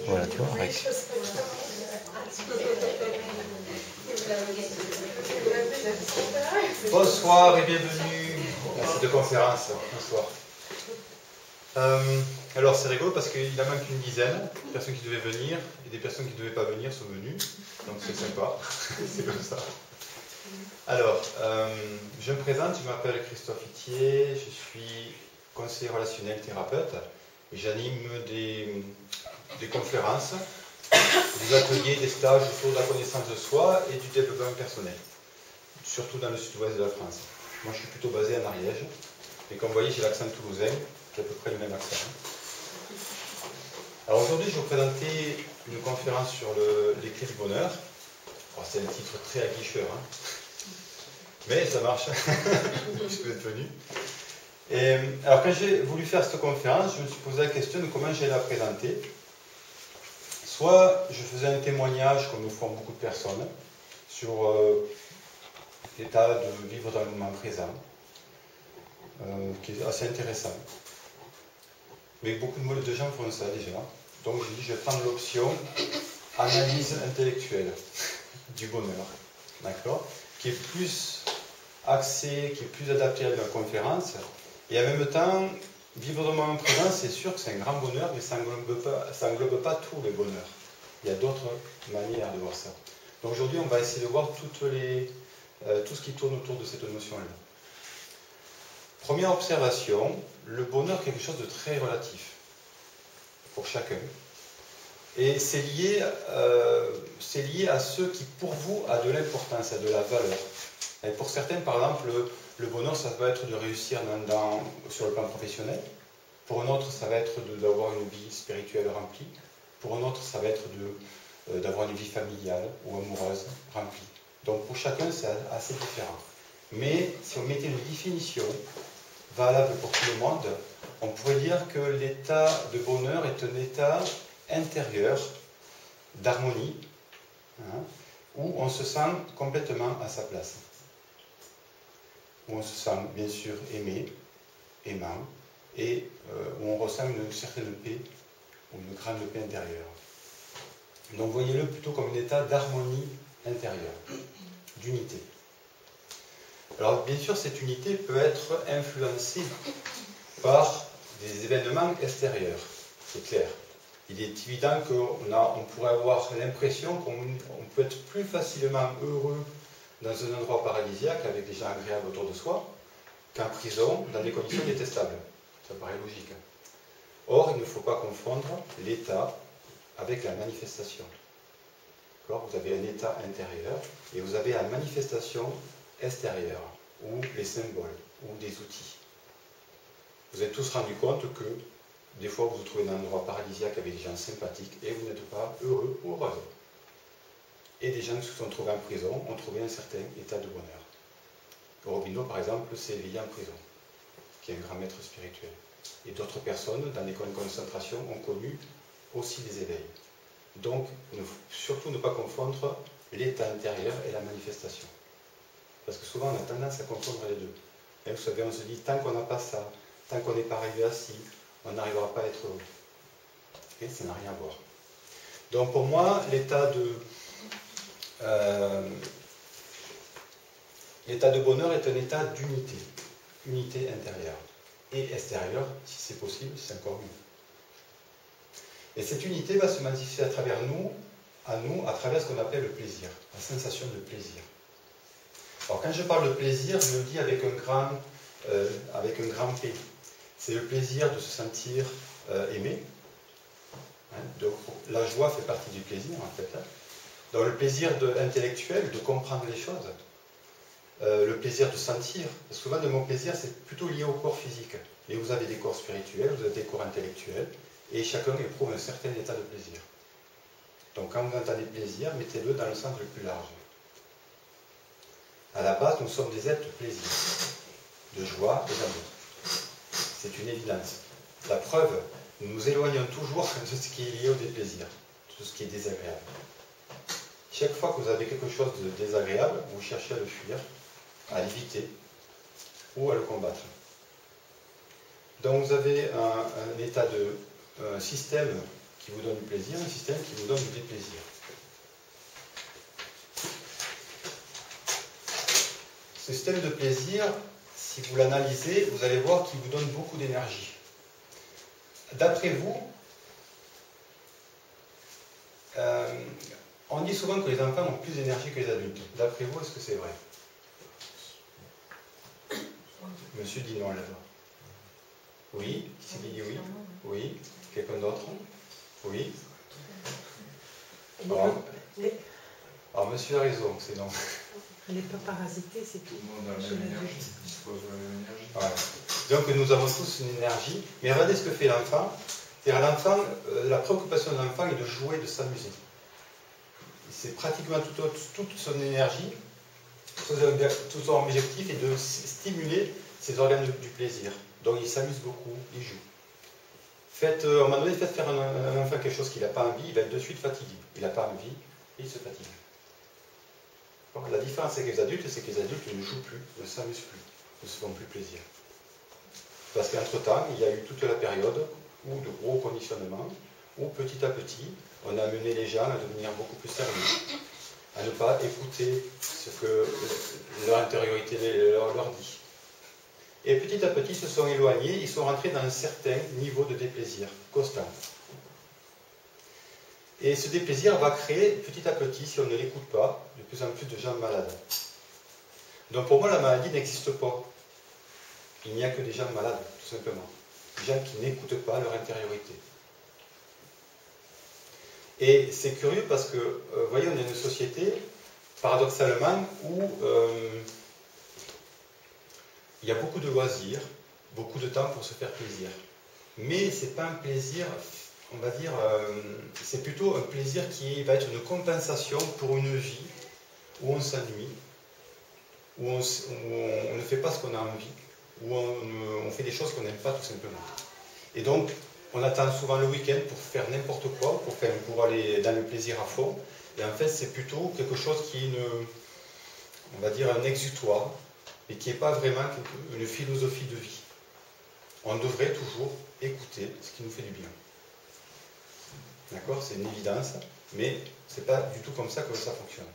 Voilà, tu vois, Rex. Bonsoir et bienvenue à cette conférence. Bonsoir. Alors c'est rigolo parce qu'il en manque une dizaine de personnes qui devaient venir et des personnes qui ne devaient pas venir sont venues. Donc c'est sympa, c'est comme ça. Alors, je me présente, je m'appelle Christophe Itier, je suis conseiller relationnel thérapeute et j'anime des conférences, des ateliers, des stages autour de la connaissance de soi et du développement personnel, surtout dans le sud-ouest de la France. Moi je suis plutôt basé en Ariège, mais comme vous voyez j'ai l'accent toulousain, qui est à peu près le même accent. Alors aujourd'hui je vais vous présenter une conférence sur les clés du bonheur. Alors, c'est un titre très aguicheur, hein. Mais ça marche, puisque vous êtes venus. Et alors quand j'ai voulu faire cette conférence, je me suis posé la question de comment j'allais la présenter. Soit je faisais un témoignage, comme le font beaucoup de personnes, sur l'état de vivre dans le moment présent, qui est assez intéressant. Mais beaucoup de gens font ça déjà. Donc je dis, je vais prendre l'option analyse intellectuelle du bonheur, d'accord, qui est plus axé, qui est plus adapté à la conférence. Et en même temps, vivre dans le moment présent, c'est sûr que c'est un grand bonheur, mais ça n'englobe pas tout le bonheur. Il y a d'autres manières de voir ça. Donc aujourd'hui, on va essayer de voir tout ce qui tourne autour de cette notion-là. Première observation, le bonheur est quelque chose de très relatif pour chacun. Et c'est lié à ce qui, pour vous, a de l'importance, a de la valeur. Et pour certains, par exemple, le bonheur, ça va être de réussir sur le plan professionnel. Pour un autre, ça va être d'avoir une vie spirituelle remplie. Pour un autre, ça va être d'avoir une vie familiale ou amoureuse remplie. Donc pour chacun, c'est assez différent. Mais si on mettait une définition valable pour tout le monde, on pourrait dire que l'état de bonheur est un état intérieur d'harmonie, hein, où on se sent complètement à sa place. Où on se sent bien sûr aimé, aimant, et où on ressent une certaine paix, ou une grande paix intérieure. Donc voyez-le plutôt comme un état d'harmonie intérieure, d'unité. Alors bien sûr, cette unité peut être influencée par des événements extérieurs, c'est clair. Il est évident qu'on pourrait avoir l'impression qu'on peut être plus facilement heureux dans un endroit paradisiaque avec des gens agréables autour de soi qu'en prison dans des conditions détestables. Ça paraît logique. Or, il ne faut pas confondre l'état avec la manifestation. Vous avez un état intérieur et vous avez la manifestation extérieure, ou les symboles, ou des outils. Vous êtes tous rendu compte que des fois vous vous trouvez dans un endroit paradisiaque avec des gens sympathiques et vous n'êtes pas heureux ou heureux. Et des gens qui se sont trouvés en prison ont trouvé un certain état de bonheur. Aurobindo, par exemple, s'est éveillé en prison, qui est un grand maître spirituel. Et d'autres personnes, dans les camps de concentration, ont connu aussi des éveils. Donc, il faut surtout ne pas confondre l'état intérieur et la manifestation. Parce que souvent, on a tendance à confondre les deux. Et vous savez, on se dit, tant qu'on n'a pas ça, tant qu'on n'est pas arrivé à ci, on n'arrivera pas à être heureux. Et ça n'a rien à voir. Donc, pour moi, l'état de bonheur est un état d'unité. Unité intérieure. Et extérieure, si c'est possible, c'est encore mieux. Et cette unité va se manifester à travers à travers ce qu'on appelle le plaisir, la sensation de plaisir. Alors quand je parle de plaisir, je le dis avec un grand P. C'est le plaisir de se sentir aimé. Hein, donc la joie fait partie du plaisir en fait. Hein. Donc le plaisir intellectuel, de comprendre les choses. Le plaisir de sentir. Souvent le mot plaisir, c'est plutôt lié au corps physique. Et vous avez des corps spirituels, vous avez des corps intellectuels. Et chacun éprouve un certain état de plaisir. Donc quand vous entendez plaisir, mettez-le dans le sens le plus large. À la base, nous sommes des êtres de plaisir, de joie et d'amour. C'est une évidence. La preuve, nous nous éloignons toujours de ce qui est lié au déplaisir, de ce qui est désagréable. Chaque fois que vous avez quelque chose de désagréable, vous cherchez à le fuir, à l'éviter ou à le combattre. Donc vous avez un système qui vous donne du plaisir, un système qui vous donne du déplaisir. Ce système de plaisir, si vous l'analysez, vous allez voir qu'il vous donne beaucoup d'énergie. D'après vous, on dit souvent que les enfants ont plus d'énergie que les adultes. D'après vous, est-ce que c'est vrai? Monsieur dit non là-bas. Oui? Qui c'est qui dit oui? Oui? Quelqu'un d'autre? Oui? Alors, monsieur a raison, c'est non. Elle n'est pas parasitée, c'est tout. Tout le monde a la même énergie, il dispose de la même énergie. Ouais. Donc nous avons tous une énergie, mais regardez ce que fait l'enfant. C'est-à-dire l'enfant, la préoccupation de l'enfant est de jouer, de s'amuser. C'est pratiquement toute son énergie, tout son objectif est de stimuler ses organes du plaisir. Donc il s'amuse beaucoup, il joue. À un moment donné, faites faire un enfant quelque chose qu'il n'a pas envie, il va être de suite fatigué. Il n'a pas envie, et il se fatigue. La différence avec les adultes, c'est que les adultes ne jouent plus, ne s'amusent plus, ne se font plus plaisir. Parce qu'entre-temps, il y a eu toute la période où de gros conditionnements, où petit à petit, on a amené les gens à devenir beaucoup plus sérieux, à ne pas écouter ce que leur intériorité leur dit. Et petit à petit, ils se sont éloignés, ils sont rentrés dans un certain niveau de déplaisir constant. Et ce déplaisir va créer petit à petit, si on ne l'écoute pas, de plus en plus de gens malades. Donc pour moi, la maladie n'existe pas. Il n'y a que des gens malades, tout simplement. Des gens qui n'écoutent pas leur intériorité. Et c'est curieux parce que, vous voyez, on est une société, paradoxalement, où il y a beaucoup de loisirs, beaucoup de temps pour se faire plaisir. Mais ce n'est pas un plaisir, on va dire, c'est plutôt un plaisir qui va être une compensation pour une vie où on s'ennuie, où on ne fait pas ce qu'on a envie, où on fait des choses qu'on n'aime pas tout simplement. Et donc, on attend souvent le week-end pour faire n'importe quoi, pour aller dans le plaisir à fond. Et en fait, c'est plutôt quelque chose qui est on va dire un exutoire, mais qui n'est pas vraiment une philosophie de vie. On devrait toujours écouter ce qui nous fait du bien. D'accord? C'est une évidence, mais ce n'est pas du tout comme ça que ça fonctionne.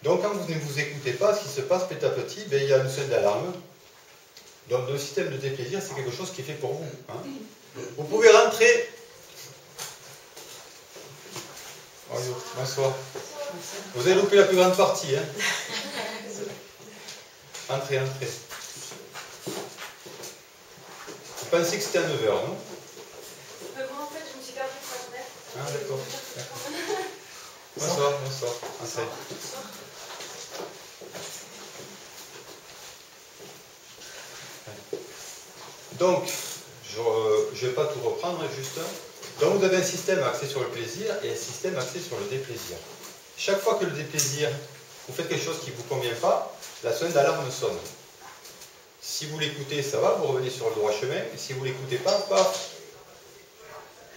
Donc quand vous ne vous écoutez pas, ce qui se passe petit à petit, il y a une sonnette d'alarme. Donc le système de déplaisir, c'est quelque chose qui est fait pour vous. Hein. Vous pouvez rentrer. Bonjour, bonsoir. Vous avez loupé la plus grande partie. Hein. Entrez, entrez. Vous pensiez que c'était à 9h, non? Moi, en fait, je me suis perdue pour la fenêtre. Ah, d'accord. Bonsoir, bonsoir. Entrez. Donc, je ne vais pas tout reprendre, juste. Donc, vous avez un système axé sur le plaisir et un système axé sur le déplaisir. Chaque fois que le déplaisir, vous faites quelque chose qui ne vous convient pas, la sonnette d'alarme sonne. Si vous l'écoutez, ça va, vous revenez sur le droit chemin. Et si vous ne l'écoutez pas, paf,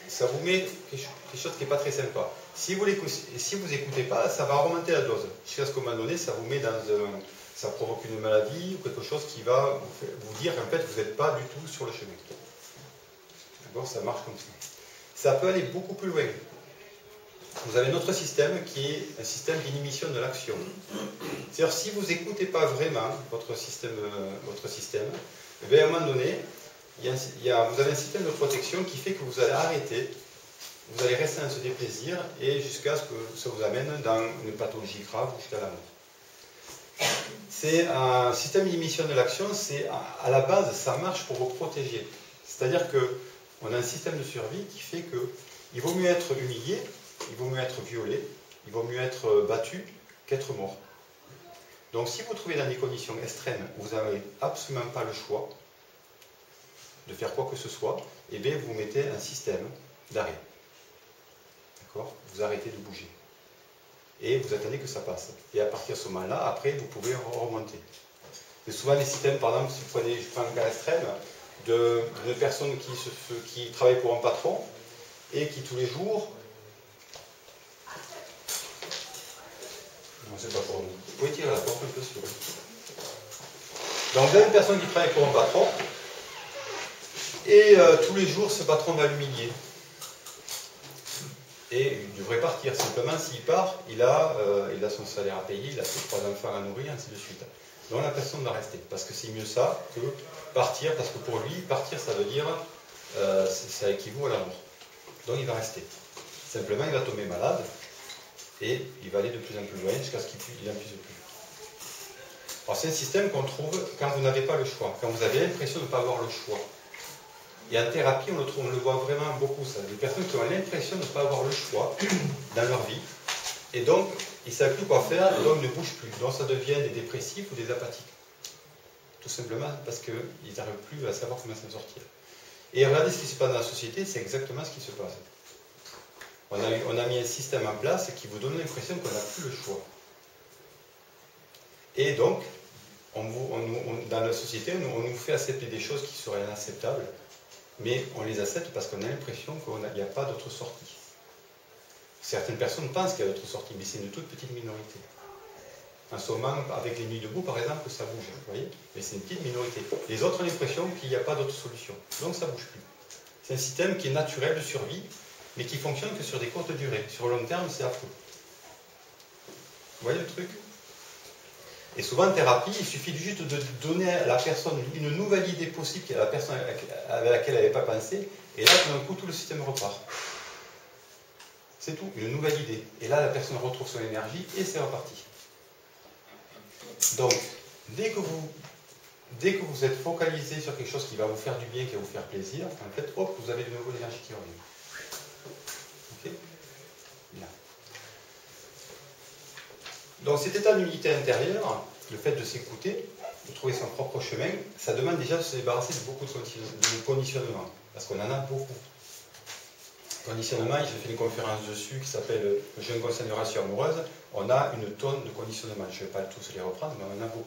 ça vous met quelque chose qui n'est pas très sympa. Si vous n'écoutez pas, ça va remonter la dose. Jusqu'à ce qu'à un moment donné, ça vous met dans ça provoque une maladie ou quelque chose qui va vous dire qu'en fait, vous n'êtes pas du tout sur le chemin. D'accord? Ça marche comme ça. Ça peut aller beaucoup plus loin. Vous avez un autre système qui est un système d'inhibition de l'action. C'est-à-dire, si vous n'écoutez pas vraiment votre système, eh bien, à un moment donné, vous avez un système de protection qui fait que vous allez arrêter, vous allez rester dans ce déplaisir et jusqu'à ce que ça vous amène dans une pathologie grave jusqu'à la mort. C'est un système d'inhibition de l'action, c'est à la base, ça marche pour vous protéger. C'est-à-dire qu'on a un système de survie qui fait qu'il vaut mieux être humilié, il vaut mieux être violé, il vaut mieux être battu qu'être mort. Donc si vous vous trouvez dans des conditions extrêmes où vous n'avez absolument pas le choix de faire quoi que ce soit, eh bien vous mettez un système d'arrêt. D'accord? Vous arrêtez de bouger. Et vous attendez que ça passe. Et à partir de ce moment-là, après, vous pouvez remonter. C'est souvent les systèmes, par exemple, si vous prenez, je prends un cas extrême, de personnes qui travaillent pour un patron et qui tous les jours... Non, c'est pas pour nous. Vous pouvez tirer la porte un peu, s'il vous plaît. Donc vous avez une personne qui travaille pour un patron et tous les jours, ce patron va l'humilier. et il devrait partir. Simplement, s'il part, il a son salaire à payer, il a ses 3 enfants à nourrir, ainsi de suite. Donc la personne va rester, parce que c'est mieux ça que partir, parce que pour lui, partir, ça veut dire, ça équivaut à la mort. Donc il va rester. Simplement, il va tomber malade, et il va aller de plus en plus loin jusqu'à ce qu'il n'en puisse plus. Alors c'est un système qu'on trouve quand vous n'avez pas le choix, quand vous avez l'impression de ne pas avoir le choix. Et en thérapie, on le voit vraiment beaucoup, ça. Des personnes qui ont l'impression de ne pas avoir le choix dans leur vie, et donc ils ne savent plus quoi faire, et donc ils ne bougent plus. Donc ça devient des dépressifs ou des apathiques. Tout simplement parce qu'ils n'arrivent plus à savoir comment s'en sortir. Et regardez ce qui se passe dans la société, c'est exactement ce qui se passe. On a mis un système en place qui vous donne l'impression qu'on n'a plus le choix. Et donc, dans la société, on nous fait accepter des choses qui seraient inacceptables, mais on les accepte parce qu'on a l'impression qu'il n'y a pas d'autre sortie. Certaines personnes pensent qu'il y a d'autres sorties, mais c'est une toute petite minorité. En ce moment, avec les nuits debout, par exemple, ça bouge, vous voyez, mais c'est une petite minorité. Les autres ont l'impression qu'il n'y a pas d'autre solution, donc ça ne bouge plus. C'est un système qui est naturel de survie, mais qui fonctionne que sur des courtes durées. Sur le long terme, c'est affreux. Vous voyez le truc? Et souvent en thérapie, il suffit juste de donner à la personne une nouvelle idée possible à la personne avec laquelle elle n'avait pas pensé, et là, tout d'un coup, tout le système repart. C'est tout, une nouvelle idée. Et là, la personne retrouve son énergie, et c'est reparti. Donc, dès que vous êtes focalisé sur quelque chose qui va vous faire du bien, qui va vous faire plaisir, en fait, hop, vous avez de nouveau l'énergie qui revient. Ok? Bien. Donc cet état d'unité intérieure, le fait de s'écouter, de trouver son propre chemin, ça demande déjà de se débarrasser de beaucoup de conditionnements, parce qu'on en a beaucoup. Conditionnement, j'ai fait une conférence dessus qui s'appelle « Jeune conseil de relation amoureuse ». On a une tonne de conditionnements, je ne vais pas tous les reprendre, mais on en a beaucoup.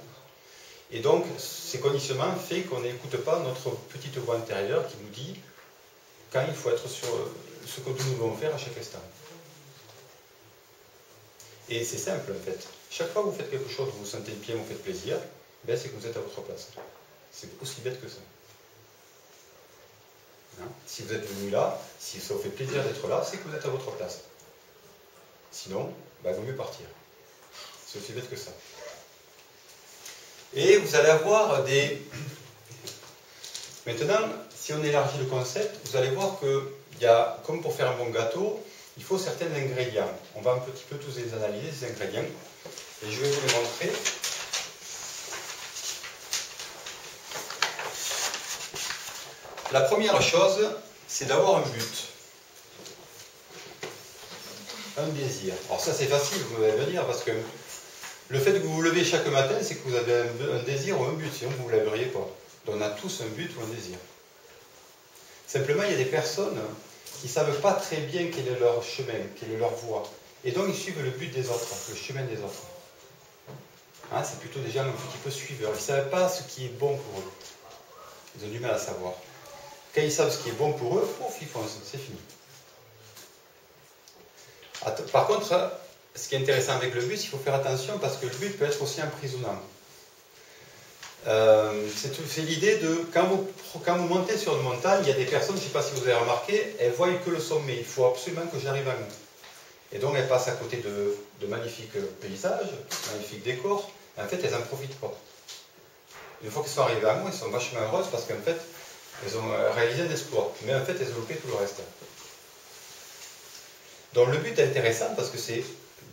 Et donc, ces conditionnements font qu'on n'écoute pas notre petite voix intérieure qui nous dit quand il faut être sur ce que nous devons faire à chaque instant. Et c'est simple en fait. Chaque fois que vous faites quelque chose, vous vous sentez bien, vous faites plaisir, ben c'est que vous êtes à votre place. C'est aussi bête que ça. Hein? Si vous êtes venu là, si ça vous fait plaisir d'être là, c'est que vous êtes à votre place. Sinon, ben, il vaut mieux partir. C'est aussi bête que ça. Et vous allez avoir des... Maintenant, si on élargit le concept, vous allez voir que, comme pour faire un bon gâteau, il faut certains ingrédients. On va un petit peu tous les analyser, ces ingrédients. Et je vais vous les montrer. La première chose, c'est d'avoir un but. Un désir. Alors ça, c'est facile, vous allez me dire, parce que le fait que vous vous levez chaque matin, c'est que vous avez un désir ou un but, sinon vous ne vous lèveriez pas. Donc on a tous un but ou un désir. Simplement, il y a des personnes qui ne savent pas très bien quel est leur chemin, quelle est leur voie. Et donc, ils suivent le but des autres, le chemin des autres. Hein, c'est plutôt des gens un petit peu suiveurs. Ils ne savent pas ce qui est bon pour eux. Ils ont du mal à savoir. Quand ils savent ce qui est bon pour eux, pouf, ils foncent, c'est fini. Par contre, ce qui est intéressant avec le but, il faut faire attention parce que le but peut être aussi emprisonnant. C'est l'idée de, quand vous montez sur une montagne, il y a des personnes, je ne sais pas si vous avez remarqué, elles voient que le sommet, il faut absolument que j'arrive à nous. Et donc elles passent à côté de magnifiques paysages, magnifiques décors, et en fait elles n'en profitent pas. Une fois qu'elles sont arrivées à nous, elles sont vachement heureuses parce qu'en fait, elles ont réalisé un exploit, mais en fait elles ont loupé tout le reste. Donc le but est intéressant parce que c'est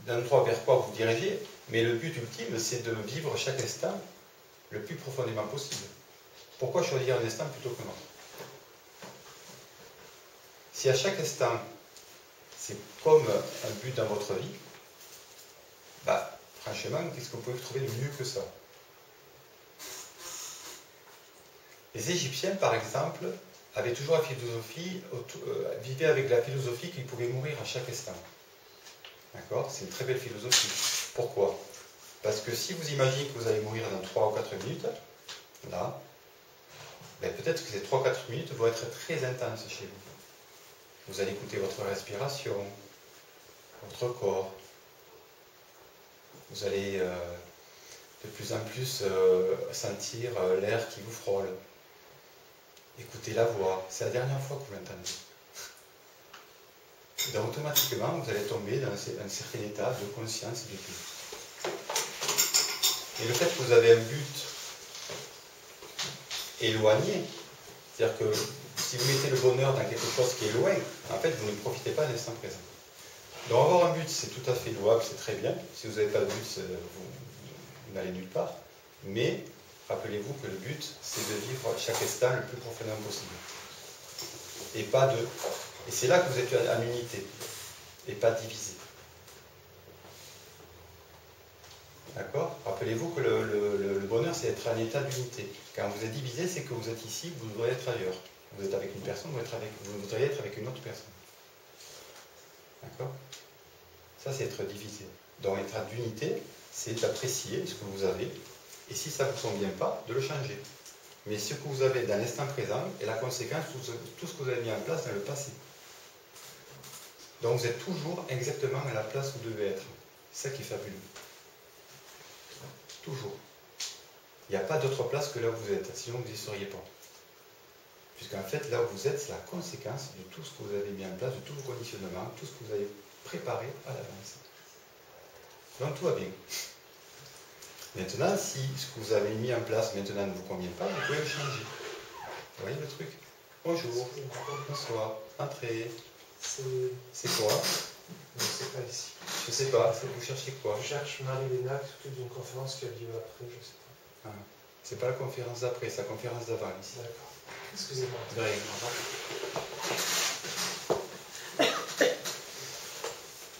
l'endroit vers quoi vous vous dirigez, mais le but ultime c'est de vivre chaque instant le plus profondément possible. Pourquoi choisir un instant plutôt qu'un autre? Si à chaque instant, c'est comme un but dans votre vie, bah, franchement, qu'est-ce que vous pouvez trouver de mieux que ça? Les Égyptiens, par exemple, avaient toujours la philosophie, vivaient avec la philosophie qu'ils pouvaient mourir à chaque instant. D'accord? C'est une très belle philosophie. Pourquoi? Parce que si vous imaginez que vous allez mourir dans 3 ou 4 minutes, là, ben peut-être que ces 3-4 minutes vont être très intenses chez vous. Vous allez écouter votre respiration, votre corps. Vous allez de plus en plus sentir l'air qui vous frôle. Écoutez la voix. C'est la dernière fois que vous l'entendez. Donc automatiquement, vous allez tomber dans un certain état de conscience et de paix. Et le fait que vous avez un but éloigné, c'est-à-dire que si vous mettez le bonheur dans quelque chose qui est loin, en fait, vous ne profitez pas de l'instant présent. Donc avoir un but, c'est tout à fait louable, c'est très bien. Si vous n'avez pas de but, vous n'allez nulle part. Mais rappelez-vous que le but, c'est de vivre chaque instant le plus profondément possible. Et c'est là que vous êtes en unité, et pas divisé. D'accord? Rappelez-vous que le bonheur, c'est être en état d'unité. Quand vous êtes divisé, c'est que vous êtes ici, vous devriez être ailleurs. Vous êtes avec une personne, vous voudriez être avec une autre personne. D'accord? Ça, c'est être divisé. Dans l'état d'unité, c'est d'apprécier ce que vous avez, et si ça ne vous convient pas, de le changer. Mais ce que vous avez dans l'instant présent est la conséquence de tout ce que vous avez mis en place dans le passé. Donc vous êtes toujours exactement à la place où vous devez être. C'est ça qui est fabuleux. Toujours. Il n'y a pas d'autre place que là où vous êtes, sinon vous n'y seriez pas. Puisqu'en fait, là où vous êtes, c'est la conséquence de tout ce que vous avez mis en place, de tous vos conditionnements, tout ce que vous avez préparé à l'avance. Donc tout va bien. Maintenant, si ce que vous avez mis en place maintenant ne vous convient pas, vous pouvez le changer. Vous voyez le truc? Bonjour, bonsoir, entrez. C'est quoi? Je ne sais pas ici. Je sais pas, vous cherchez quoi? Je cherche Marie-Léna qui s'occupe d'une conférence qui a lieu après, je sais pas. Ah, c'est pas la conférence d'après, c'est la conférence d'avant ici. D'accord. Excusez-moi. De rien, au revoir.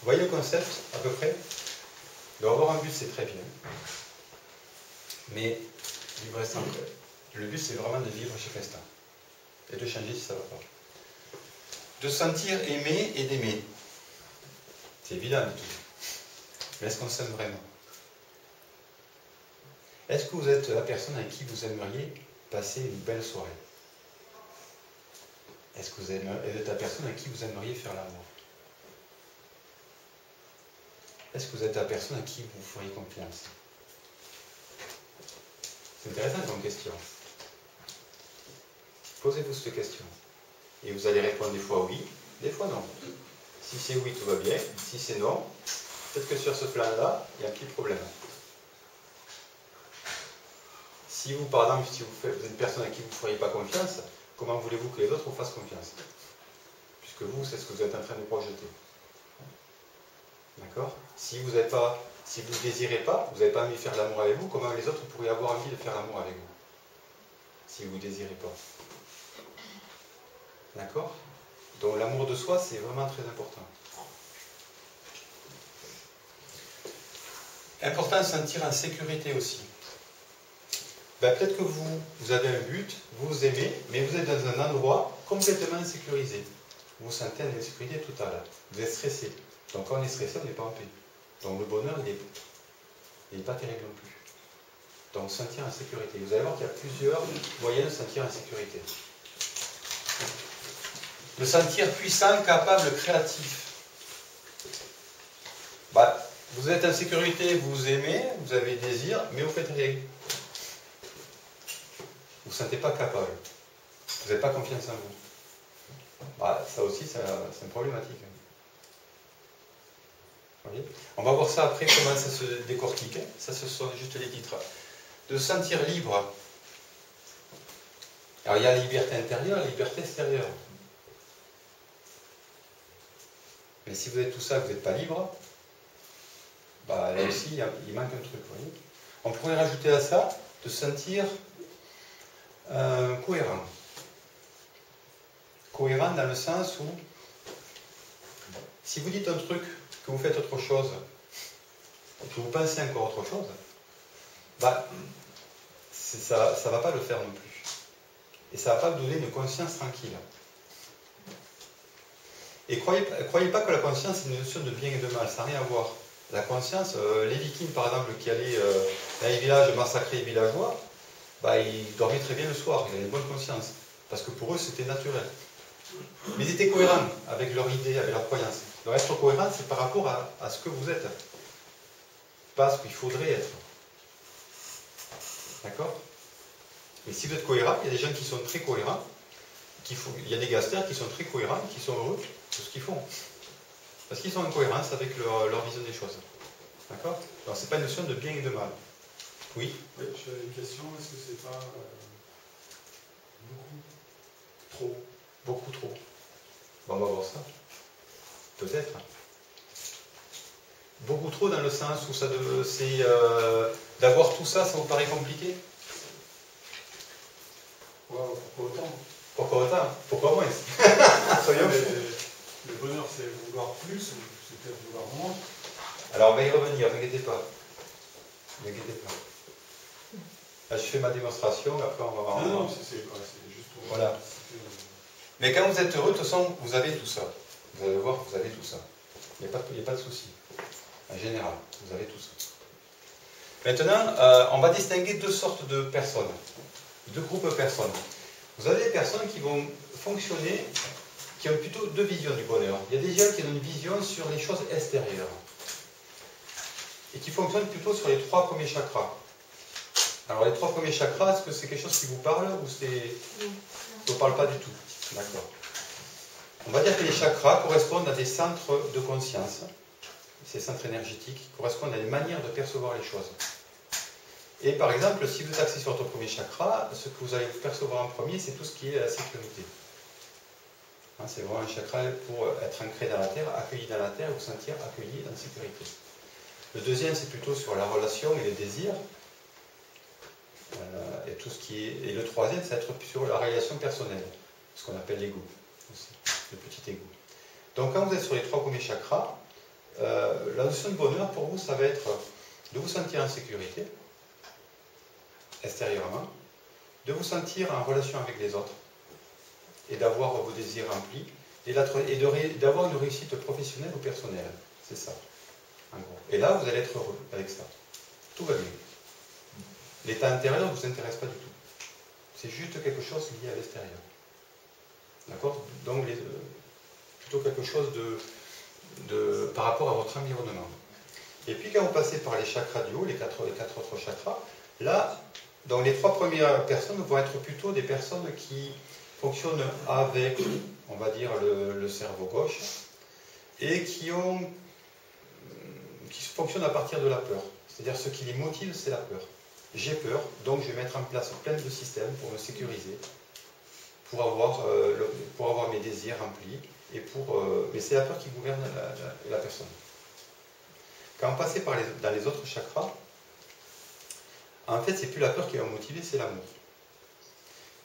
Vous voyez le concept, à peu près? Donc avoir un but, c'est très bien. Mais vivre sans cœur. Le but, c'est vraiment de vivre chaque instant. Et de changer si ça ne va pas. De sentir aimer et d'aimer. C'est évident du tout. Mais est-ce qu'on s'aime vraiment? Est-ce que vous êtes la personne avec qui vous aimeriez passer une belle soirée? Est-ce que vous êtes la personne avec qui vous aimeriez faire l'amour? Est-ce que vous êtes la personne à qui vous feriez confiance? C'est intéressant comme question. Posez-vous cette question. Et vous allez répondre des fois oui, des fois non. Si c'est oui, tout va bien. Si c'est non, peut-être que sur ce plan-là, il y a un petit problème. Si vous, par exemple, vous êtes une personne à qui vous ne feriez pas confiance, comment voulez-vous que les autres vous fassent confiance? Puisque vous, c'est ce que vous êtes en train de projeter. D'accord? Si vous ne désirez pas, vous n'avez pas envie de faire l'amour avec vous, comment les autres pourraient avoir envie de faire l'amour avec vous? Si vous ne désirez pas. D'accord? Donc l'amour de soi, c'est vraiment très important. Important de se sentir en sécurité aussi. Ben, peut-être que vous avez un but, vous aimez, mais vous êtes dans un endroit complètement insécurisé. Vous vous sentez en insécurité totale. Vous êtes stressé. Donc quand on est stressé, on n'est pas en paix. Donc le bonheur, il n'est pas terrible non plus. Donc sentir en sécurité. Vous allez voir qu'il y a plusieurs moyens de se sentir en sécurité. De sentir puissant, capable, créatif. Bah, vous êtes en sécurité, vous aimez, vous avez désir, mais vous ne faites rien. Vous ne vous sentez pas capable. Vous n'avez pas confiance en vous. Bah, ça aussi, c'est une problématique. Vous voyez? On va voir ça après, comment ça se décortique. Ça, ce sont juste les titres. De se sentir libre. Alors, il y a la liberté intérieure et la liberté extérieure. Mais si vous êtes tout ça, vous n'êtes pas libre, bah, là aussi, il manque un truc. Vous voyez? On pourrait rajouter à ça de se sentir cohérent. Cohérent dans le sens où, si vous dites un truc, que vous faites autre chose, que vous pensez encore autre chose, bah, ça ne va pas le faire non plus. Et ça ne va pas vous donner une conscience tranquille. Et croyez pas que la conscience est une notion de bien et de mal, ça n'a rien à voir. La conscience, les Vikings par exemple qui allaient dans les villages massacrer les villageois, bah, ils dormaient très bien le soir, ils avaient une bonne conscience, parce que pour eux c'était naturel. Mais ils étaient cohérents avec leur idée, avec leur croyance. Donc être cohérent, c'est par rapport à ce que vous êtes, pas ce qu'il faudrait être. D'accord? Et si vous êtes cohérent, il y a des gens qui sont très cohérents, il y a des gangsters qui sont très cohérents, qui sont heureux de ce qu'ils font. Parce qu'ils sont en cohérence avec leur vision des choses. D'accord? Alors, c'est pas une notion de bien et de mal. Oui? Oui, j'avais une question, est-ce que c'est pas beaucoup trop? Beaucoup trop. Bon, on va voir ça. Peut-être. Beaucoup trop dans le sens où c'est d'avoir tout ça, ça vous paraît compliqué? Wow, pourquoi autant? Pourquoi autant? Pourquoi moins? Soyons. Le bonheur, c'est vouloir plus ou c'est peut-être vouloir moins? Alors on va y revenir, ne vous inquiétez pas. Ne vous inquiétez pas. Là, je fais ma démonstration, après on va voir. Non, c'est juste pour... Voilà. Mais quand vous êtes heureux, de toute façon, vous avez tout ça. Vous allez voir que vous avez tout ça. Il n'y a pas de souci. En général, vous avez tout ça. Maintenant, on va distinguer deux sortes de personnes. Deux groupes de personnes. Vous avez des personnes qui vont fonctionner, qui ont plutôt deux visions du bonheur. Il y a des gens qui ont une vision sur les choses extérieures. Et qui fonctionnent plutôt sur les trois premiers chakras. Alors les trois premiers chakras, est-ce que c'est quelque chose qui vous parle ou ça ne vous parle pas du tout? D'accord. On va dire que les chakras correspondent à des centres de conscience. Ces centres énergétiques correspondent à des manières de percevoir les choses. Et par exemple, si vous êtes axé sur votre premier chakra, ce que vous allez percevoir en premier, c'est tout ce qui est la sécurité. Hein, c'est vraiment un chakra pour être ancré dans la terre, accueilli dans la terre, vous sentir accueilli en sécurité. Le deuxième, c'est plutôt sur la relation et les désirs. Et le troisième, c'est être sur la réalisation personnelle, ce qu'on appelle l'ego, aussi, le petit ego. Donc quand vous êtes sur les trois premiers chakras, la notion de bonheur pour vous, ça va être de vous sentir en sécurité, extérieurement, de vous sentir en relation avec les autres, et d'avoir vos désirs remplis, et d'avoir une réussite professionnelle ou personnelle. C'est ça, en gros. Et là, vous allez être heureux avec ça. Tout va bien. L'état intérieur ne vous intéresse pas du tout. C'est juste quelque chose lié à l'extérieur. D'accord? Donc, plutôt quelque chose par rapport à votre environnement. Et puis, quand vous passez par les chakras du haut, les quatre autres chakras, là, donc les trois premières personnes vont être plutôt des personnes qui fonctionnent avec, on va dire, le cerveau gauche, et qui fonctionnent à partir de la peur. C'est-à-dire, ce qui les motive, c'est la peur. J'ai peur, donc je vais mettre en place plein de systèmes pour me sécuriser, pour avoir mes désirs remplis, mais c'est la peur qui gouverne la personne. Quand on passait dans les autres chakras, en fait, c'est plus la peur qui va motiver, c'est l'amour.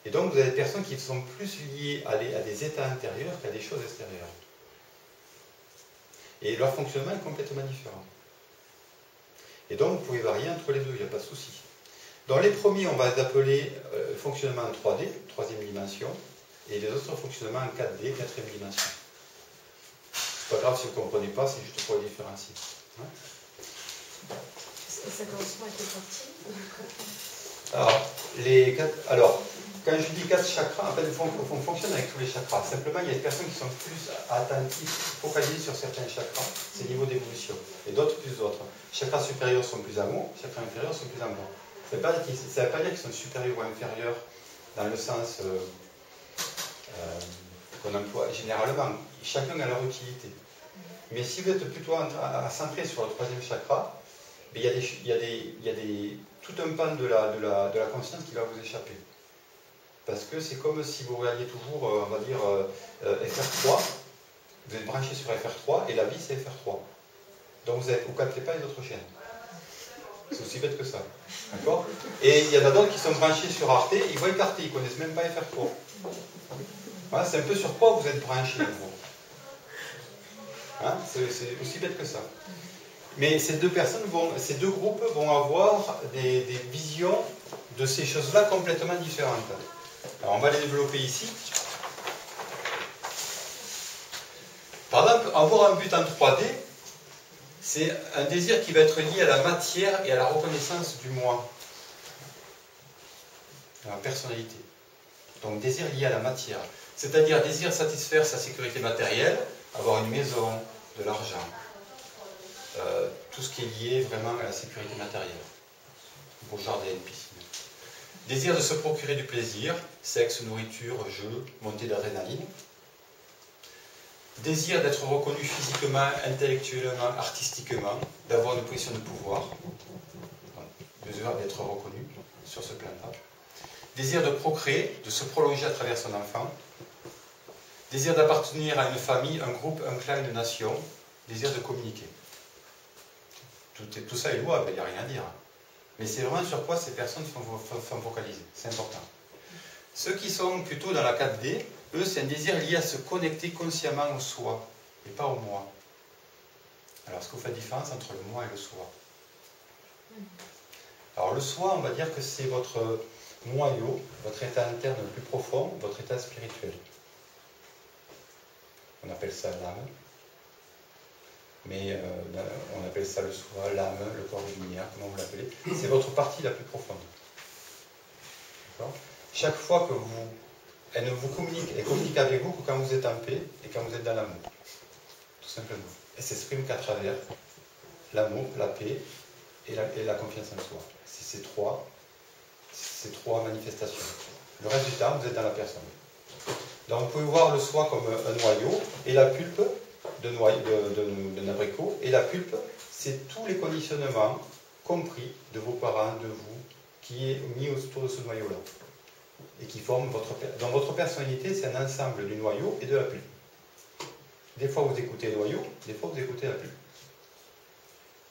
Et donc, vous avez des personnes qui sont plus liées à des états intérieurs qu'à des choses extérieures. Et leur fonctionnement est complètement différent. Et donc, vous pouvez varier entre les deux, il n'y a pas de souci. Dans les premiers, on va les appeler fonctionnement en 3D, troisième dimension, et les autres fonctionnement en 4D, quatrième dimension. C'est pas grave si vous ne comprenez pas, c'est juste pour les différencier. Hein? Et ça correspond à quelle partie? Alors, quand je dis 4 chakras, en fait, on fonctionne avec tous les chakras. Simplement, il y a des personnes qui sont plus attentives, focalisées sur certains chakras, c'est le niveau d'évolution, et d'autres plus d'autres. Chakras supérieurs sont plus en haut, chakras inférieurs sont plus en bas. Ça ne veut pas dire qu'ils sont supérieurs ou inférieurs dans le sens qu'on emploie généralement. Chacun a leur utilité. Mais si vous êtes plutôt centré sur le troisième chakra, il y a tout un pan de la conscience qui va vous échapper. Parce que c'est comme si vous regardiez toujours, on va dire, FR3, vous êtes branché sur FR3, et la vie c'est FR3. Donc vous ne captez pas les autres chaînes. C'est aussi bête que ça. D'accord? Et il y en a d'autres qui sont branchés sur Arte, ils voient écarter, ils ne connaissent même pas FR3. Voilà, c'est un peu sur quoi vous êtes branché, en gros. Hein? C'est aussi bête que ça. Mais ces deux groupes vont avoir des visions de ces choses-là complètement différentes. Alors on va les développer ici. Par exemple, avoir un but en 3D, c'est un désir qui va être lié à la matière et à la reconnaissance du moi, à la personnalité. Donc désir lié à la matière. C'est-à-dire désir satisfaire sa sécurité matérielle, avoir une maison, de l'argent, tout ce qui est lié vraiment à la sécurité matérielle. Beau jardin, piscine. Désir de se procurer du plaisir, sexe, nourriture, jeu, montée d'adrénaline. désir d'être reconnu physiquement, intellectuellement, artistiquement, d'avoir une position de pouvoir, désir d'être reconnu sur ce plan-là, désir de procréer, de se prolonger à travers son enfant, désir d'appartenir à une famille, un groupe, un clan, une nation, désir de communiquer. Tout ça est louable, il n'y a rien à dire. Mais c'est vraiment sur quoi ces personnes sont focalisées, c'est important. Ceux qui sont plutôt dans la 4D, eux, c'est un désir lié à se connecter consciemment au soi, et pas au moi. Alors, est-ce que vous faites la différence entre le moi et le soi? Alors, le soi, on va dire que c'est votre moyau, votre état interne le plus profond, votre état spirituel. On appelle ça l'âme. Mais on appelle ça le soi, l'âme, le corps de lumière, comment vous l'appelez. C'est votre partie la plus profonde. Chaque fois que elle ne vous communique, elle communique avec vous que quand vous êtes en paix et quand vous êtes dans l'amour. Tout simplement. Elle s'exprime qu'à travers l'amour, la paix et la confiance en soi. C'est ces trois manifestations. Le reste du temps, vous êtes dans la personne. Donc vous pouvez voir le soi comme un noyau et la pulpe d'un abricot. Et la pulpe, c'est tous les conditionnements compris de vos parents, de vous, qui est mis autour de ce noyau-là. Et qui forme dans votre personnalité, c'est un ensemble du noyau et de la pulpe. Des fois vous écoutez le noyau, des fois vous écoutez la pulpe.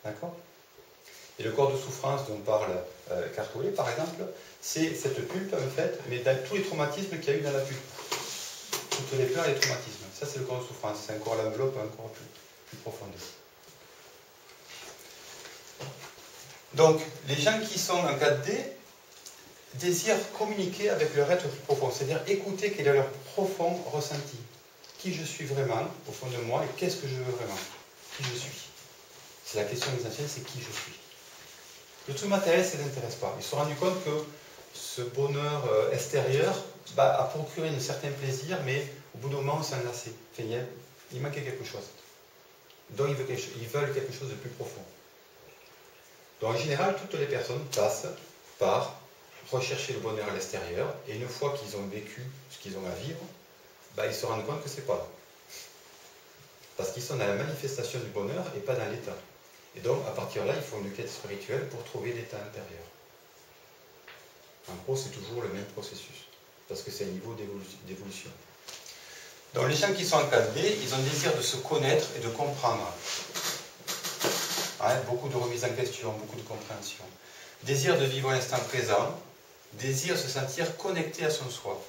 D'accord? Et le corps de souffrance dont parle Cartolé, par exemple, c'est cette pulpe, en fait, mais dans tous les traumatismes qu'il y a eu dans la pulpe. Toutes les peurs et les traumatismes. Ça, c'est le corps de souffrance. C'est encore l'enveloppe encore plus profonde. Donc, les gens qui sont en 4D désirent communiquer avec leur être plus profond, c'est-à-dire écouter quel est leur profond ressenti. Qui je suis vraiment, au fond de moi, et qu'est-ce que je veux vraiment? Qui je suis? C'est la question essentielle, c'est qui je suis. Le truc matériel, ça ne les intéresse pas. Ils se sont rendus compte que ce bonheur extérieur a procuré un certain plaisir, mais au bout d'un moment, on s'en lassait. Enfin, il manquait quelque chose. Donc, ils veulent quelque chose de plus profond. Donc, en général, toutes les personnes passent par rechercher le bonheur à l'extérieur, et une fois qu'ils ont vécu ce qu'ils ont à vivre, ils se rendent compte que c'est pas là. Parce qu'ils sont dans la manifestation du bonheur et pas dans l'état. Et donc, à partir de là, il faut une quête spirituelle pour trouver l'état intérieur. En gros, c'est toujours le même processus, parce que c'est un niveau d'évolution. Donc, les gens qui sont en 4D, ils ont le désir de se connaître et de comprendre. Beaucoup de remise en question, beaucoup de compréhension. Désir de vivre l'instant présent, désir de se sentir connecté à son soi.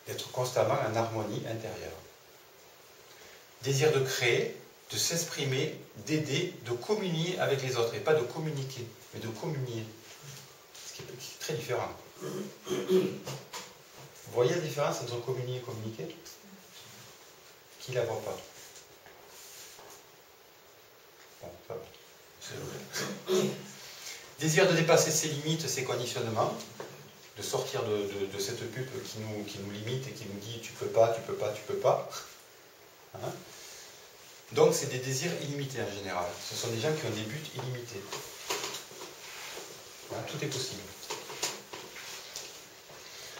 D'être constamment en harmonie intérieure. Désir de créer, de s'exprimer, d'aider, de communier avec les autres. Et pas de communiquer, mais de communier. Ce qui est très différent. Vous voyez la différence entre communier et communiquer? Qui ne la voit pas? Bon, ça va. Désir de dépasser ses limites, ses conditionnements, de sortir de cette pulpe qui nous limite et qui nous dit tu peux pas, tu peux pas, tu peux pas. Hein? Donc c'est des désirs illimités en général. Ce sont des gens qui ont des buts illimités. Hein? Tout est possible.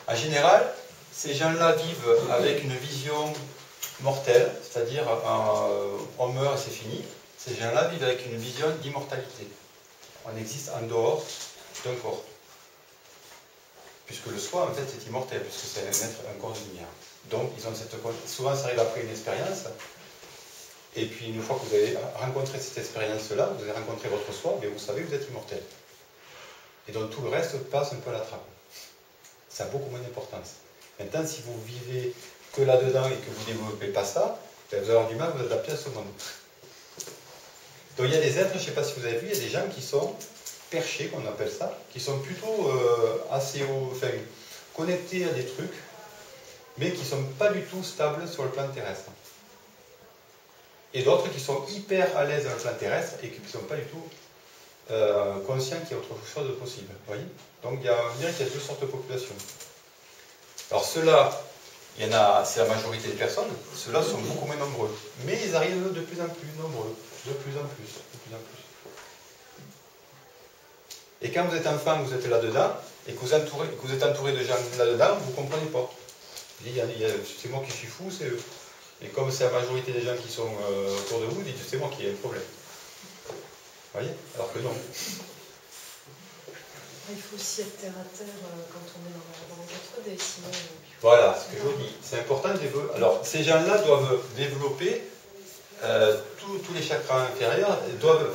En général, ces gens-là vivent avec une vision mortelle, c'est-à-dire on meurt et c'est fini. Ces gens-là vivent avec une vision d'immortalité. On existe en dehors d'un corps. Puisque le soi, en fait, c'est immortel, puisque c'est un corps de lumière. Donc, souvent, ça arrive après une expérience. Et puis, une fois que vous avez rencontré cette expérience-là, vous avez rencontré votre soi, bien, vous savez que vous êtes immortel. Et donc, tout le reste passe un peu à la trappe. Ça a beaucoup moins d'importance. Maintenant, si vous vivez que là-dedans et que vous ne développez pas ça, vous allez avoir du mal à vous adapter à ce monde. Donc, il y a des êtres, je ne sais pas si vous avez vu, il y a des gens qui sont perchés, qu'on appelle ça, qui sont plutôt assez haut, enfin, connectés à des trucs, mais qui ne sont pas du tout stables sur le plan terrestre. Et d'autres qui sont hyper à l'aise dans le plan terrestre et qui ne sont pas du tout conscients qu'il y a autre chose de possible. Vous voyez? Donc, on dirait qu'il y a deux sortes de populations. Alors, ceux-là, c'est la majorité des personnes, ceux-là sont beaucoup moins nombreux. Mais ils arrivent de plus en plus nombreux, de plus en plus, de plus en plus. Et quand vous êtes enfant, vous êtes là-dedans, et que vous êtes entouré de gens là-dedans, vous ne comprenez pas. C'est moi qui suis fou, c'est eux. Et comme c'est la majorité des gens qui sont autour de vous, dites c'est moi qui ai un problème. Vous voyez? Alors que non. Il faut aussi être terre à terre quand on est dans le 4D, sinon... Voilà, ce que je vous dis. C'est important de développer. Alors, ces gens-là doivent développer tous les chakras inférieurs, doivent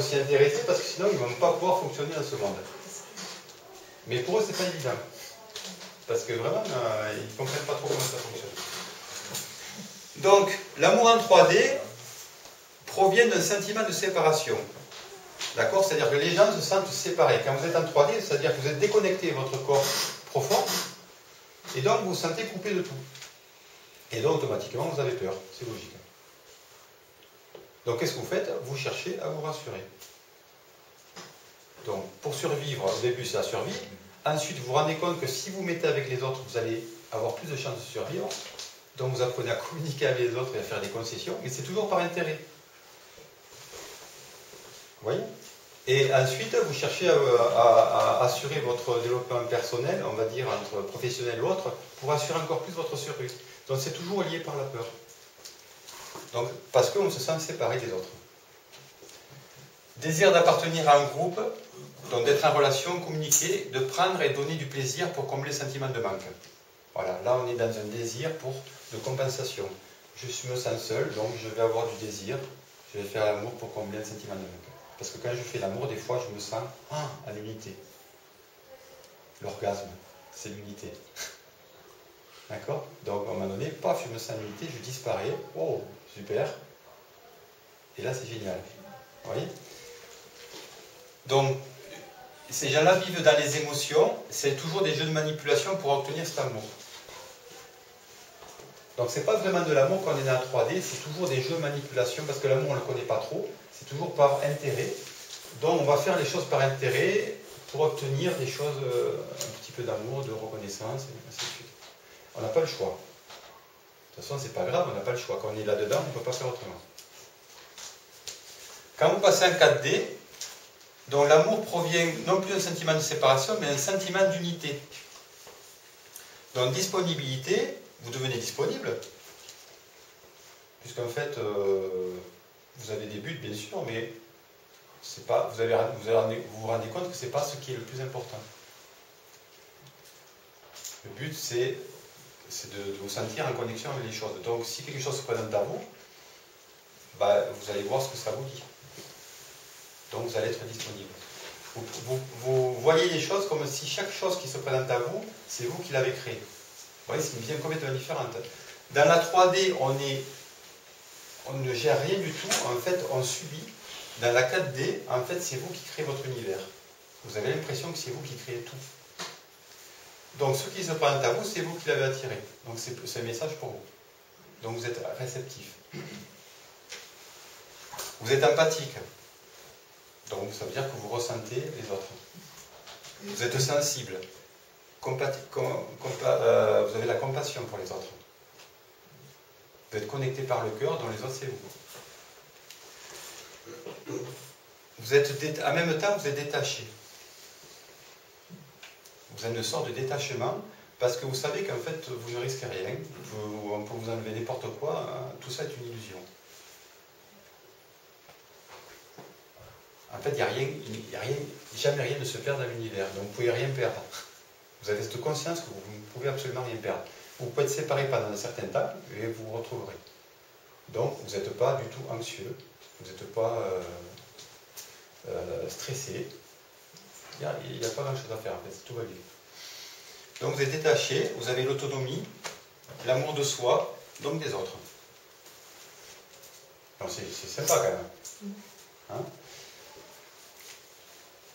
s'y intéresser parce que sinon ils ne vont pas pouvoir fonctionner dans ce monde. Mais pour eux, c'est pas évident. Parce que vraiment, ils ne comprennent pas trop comment ça fonctionne. Donc, l'amour en 3D provient d'un sentiment de séparation. D'accord? C'est-à-dire que les gens se sentent séparés. Quand vous êtes en 3D, c'est-à-dire que vous êtes déconnecté de votre corps profond, et donc vous vous sentez coupé de tout. Et donc, automatiquement, vous avez peur. C'est logique. Donc, qu'est-ce que vous faites? Vous cherchez à vous rassurer. Donc, pour survivre, au début, c'est la survie. Ensuite, vous vous rendez compte que si vous mettez avec les autres, vous allez avoir plus de chances de survivre. Donc, vous apprenez à communiquer avec les autres et à faire des concessions, mais c'est toujours par intérêt. Vous voyez? Et ensuite, vous cherchez à assurer votre développement personnel, on va dire, entre professionnel ou autre, pour assurer encore plus votre survie. Donc, c'est toujours lié par la peur. Donc, parce qu'on se sent séparé des autres. Désir d'appartenir à un groupe, donc d'être en relation, communiquer, de prendre et donner du plaisir pour combler le sentiment de manque. Voilà, là on est dans un désir de compensation. Je me sens seul, donc je vais avoir du désir, je vais faire l'amour pour combler le sentiment de manque. Parce que quand je fais l'amour, des fois je me sens à l'unité. L'orgasme, c'est l'unité. D'accord? Donc à un moment donné, paf, je me sens en unité, je disparais. Oh, super. Et là c'est génial. Vous voyez? Donc, ces gens-là vivent dans les émotions, c'est toujours des jeux de manipulation pour obtenir cet amour. Donc, c'est pas vraiment de l'amour quand on est dans la 3D, c'est toujours des jeux de manipulation, parce que l'amour on ne le connaît pas trop, c'est toujours par intérêt. Donc, on va faire les choses par intérêt pour obtenir des choses, un petit peu d'amour, de reconnaissance, et ainsi de suite. On n'a pas le choix. De toute façon, c'est pas grave, on n'a pas le choix. Quand on est là-dedans, on ne peut pas faire autrement. Quand vous passez en 4D, donc l'amour provient non plus d'un sentiment de séparation, mais d'un sentiment d'unité. Donc disponibilité, vous devenez disponible, puisqu'en fait, vous avez des buts, bien sûr, mais c'est pas, vous rendez compte que ce n'est pas ce qui est le plus important. Le but, c'est de vous sentir en connexion avec les choses. Donc si quelque chose se présente à vous, vous allez voir ce que ça vous dit. Donc vous allez être disponible. Vous voyez les choses comme si chaque chose qui se présente à vous, c'est vous qui l'avez créée. Vous voyez, c'est une vision complètement différente. Dans la 3D, on ne gère rien du tout, en fait, on subit. Dans la 4D, en fait, c'est vous qui créez votre univers. Vous avez l'impression que c'est vous qui créez tout. Donc, ce qui se présente à vous, c'est vous qui l'avez attiré. Donc, c'est un message pour vous. Donc, vous êtes réceptif. Vous êtes empathique. Donc, ça veut dire que vous ressentez les autres. Vous êtes sensible. Vous avez la compassion pour les autres. Vous êtes connecté par le cœur, dont les autres, c'est vous. Vous êtes en même temps, vous êtes détaché. Vous avez une sorte de détachement, parce que vous savez qu'en fait, vous ne risquez rien. On peut vous enlever n'importe quoi. Tout ça est une illusion. En fait, jamais rien ne se perd dans l'univers, donc vous ne pouvez rien perdre. Vous avez cette conscience que vous ne pouvez absolument rien perdre. Vous pouvez être séparé pendant un certain temps et vous vous retrouverez. Donc, vous n'êtes pas du tout anxieux, vous n'êtes pas stressé. Il n'y a pas grand-chose à faire, en fait, tout va bien. Donc, vous êtes détaché, vous avez l'autonomie, l'amour de soi, donc des autres. C'est sympa quand même. Hein?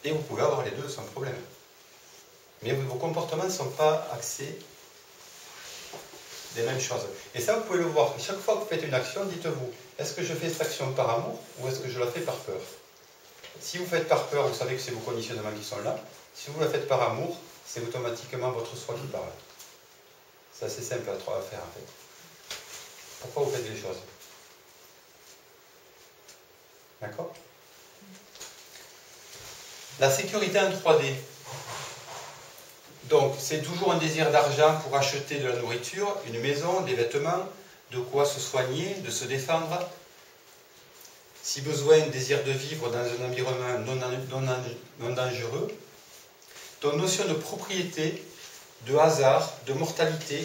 Et vous pouvez avoir les deux sans problème. Mais vos comportements ne sont pas axés des mêmes choses. Et ça, vous pouvez le voir. Chaque fois que vous faites une action, dites-vous, est-ce que je fais cette action par amour ou est-ce que je la fais par peur? Si vous faites par peur, vous savez que c'est vos conditionnements qui sont là. Si vous la faites par amour, c'est automatiquement votre soi qui parle. C'est assez simple à faire en fait. Pourquoi vous faites les choses? D'accord? La sécurité en 3D. Donc, c'est toujours un désir d'argent pour acheter de la nourriture, une maison, des vêtements, de quoi se soigner, de se défendre. Si besoin, désir de vivre dans un environnement non dangereux. Donc, notion de propriété, de hasard, de mortalité,